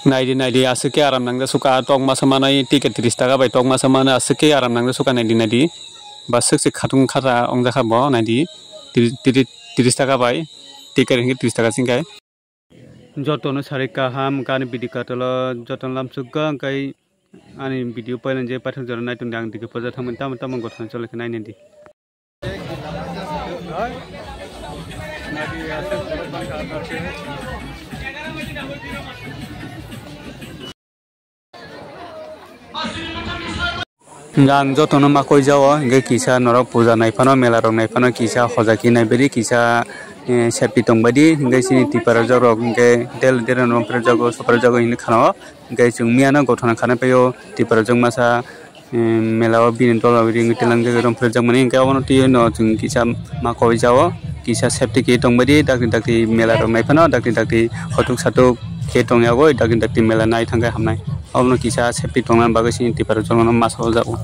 नाइडी आसके आराम नांगदा सुका टक मासा मानाय टिकेट 30 टाका बाय टक मासा माना आसके आराम नांगदा सुका नाइडी बा सकसे खातुं खारा अंगजा बो नाइडी 30 टाका बाय टिकेट हिंगे 30 टाका सिंगाय जतनो सारे काहाम गानि बिदि काटल जतन लाम सुगा गाय आनि भिडिअ पाइलन जे पाथन जर नाइटन दां दिके पजा थामन ताम गथन चले नाइने दि गां जतनो माखय जाओ गे किसा नरक पूजा नायफानो मेला रं नायफानो किसा हजाकी नायबेरि किसा सेपि तंबादि गे सिनि टिपार जरक गे देल देरन रंफोर जागो सफर जागो हिनि खानो गे जोंमियानो गथना खाना पेयो टिपार जों मासा मेलाव बिन तला रिंग तेलां गे रंफोर जाग माने गे अवनो टियो न जों किसा माखय जाओ किसा सेपटि के तंबादि दाकि मेला रं नायफानो दाकि हतुक सातुक के तंयागो दाकि मेला नाय थांगा हामनाय अवनो किसा सेपटि तंना बागै सिनि टिपार जों मासाव जागो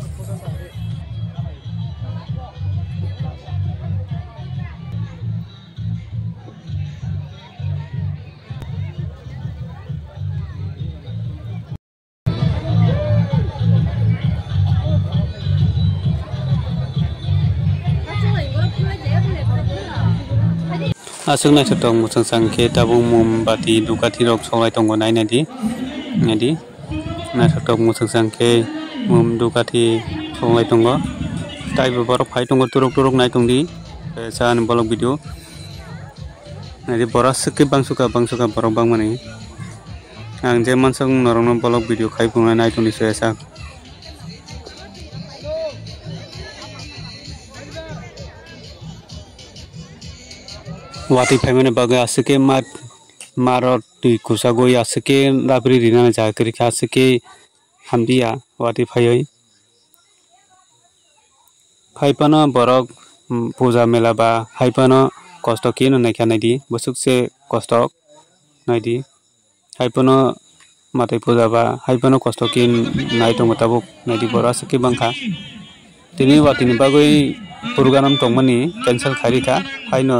asuk nai tong musang sangke tabu mombati dukati rok solai tongo nai nadi nai tong musang sangke mom dukati solai tongo tai borok phai tongo turuk nai tongdi san bolok video nadi boras seke bangsuka borok bang mani ang je mansang norong bolok video khai pung nai tongdi sesa वाटी फैमने बागे आसके मारो T कुसागो आसके राबरी Rina जाकरी आसके Hamidia वाटी फायै फाइपानो बरक पूजा मेला बा हाइपानो कष्ट किन नायखा नायदि बसुकसे कष्ट नायदि हाइपानो माते पूजा बा हाइपानो कष्ट किन नायतो मताबो नायदि बरा सके बांखा तिनि वाटिनि बागै प्रोग्राम तंगमनि कैंसल खारिका हाइनो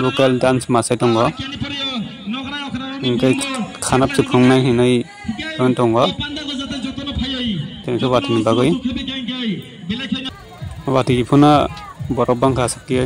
लोकल डांस मासे दंगो इनके खाना सुफुंनाय हिनै दंगो तेनखौ वाटिनि बागै वाटि फुना बरफ बांखा सके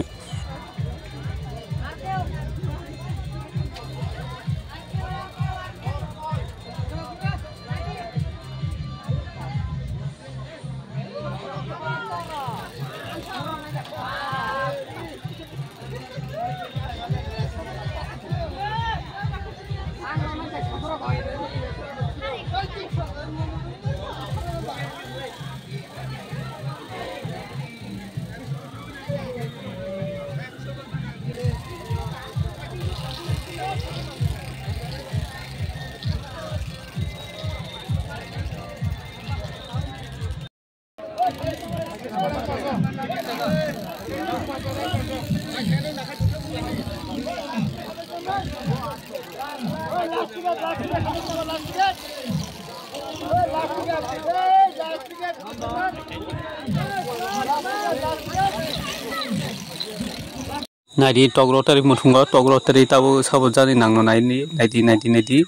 नायदि टगरतारि मुथुंगा टगरतारि ताबु साबजानि नांनो नायदि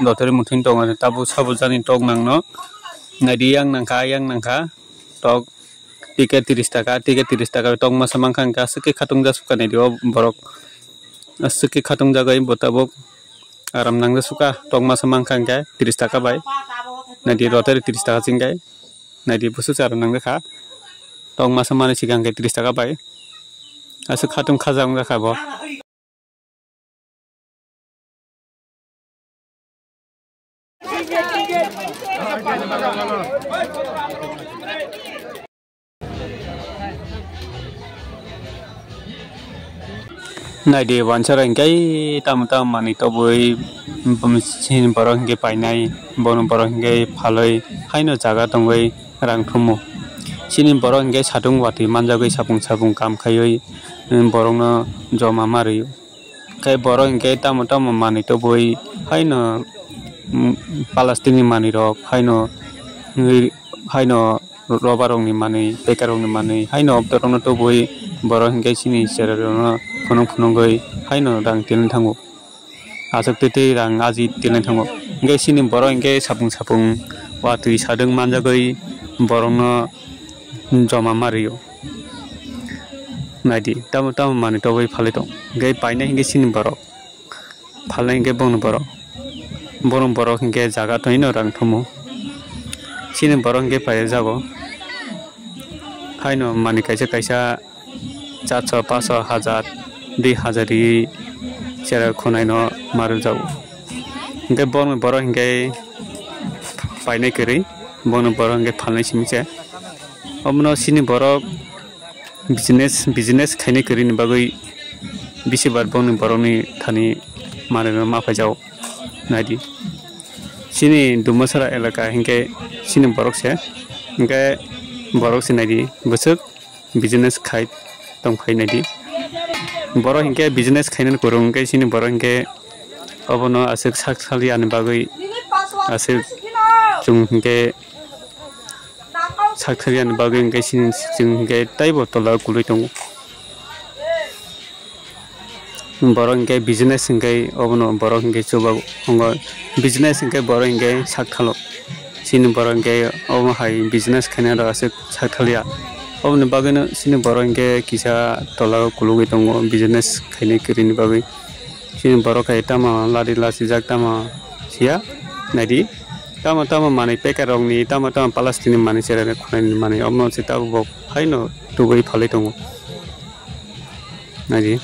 लतारि मुथुं दङ ताबु साबजानि टग नांनो नायदि yang nangka टग टिकेट 30 टाका टग मासा मांखां गासके खातुं जासुका नायदि बरक असके खातुं जागाय बताबक आराम नांगा सुका टग मासा मांखां गाय 30 टाका बाय नायदि लतारि 30 टाका सिंगाय नायदि बुसु आराम नांगा टग मासा माने सिगां गाय 30 टाका bye asuk khatung khajang rakabo naidi wansara ngai tam mani to boi sin borok nge painai bon borok nge phaloi haino jaga tongoi rang thumu sini borok nge satung wati manjagoi sapung kam khayoi borokno joma mari kai borok nge tam mani to boi haino palestini mani rok haino robarong ni mani bekarong ni mani haino obtorong to boi borok nge sini serarno phunung goi haino rang tin thango asuk tete rang aji tin thango hingke sini borok hingke sapung sapung watui sadung manjagoi borokno joma mario naidi tamo mani togoi phale tong hingke paina hingke sini borok phale hingke bong borok hingke jaga toino rang thomo sini borok hingke paye jago haino mani kaisa 400 500 1000 2000 chera khonai no maru jago hingke borok hingke painai kiri borok hingke phalnai simche omno sini borok business khainai kiri ni bagoi bisibar borok ni thani marino maphajao naidi sini dumasara elaka hingke sini borok se hingke borok se naidi busuk business khai tongphai naidi borok hingke business khainan korong hingke sini borok hingke obono asuk saksali ani bagoi asuk chung hingke saksali ani bagoi hingke sini chung hingke taibo tola kului tongo borok hingke business hingke obono borok hingke chubago hongo business hingke borok hingke sakthalo sini borok hingke obo hai business khainan asuk sakhalia oboni bagino sini borok hingke kisa tola kulugoi tongo business khainai kirini bagoi sini borok kai tama lari lasi jak tama sia naidi tama mani pekar rong ni tama plastic ni mani serane khonai ni mani omno sita bok haino tugoi phale tongo naidi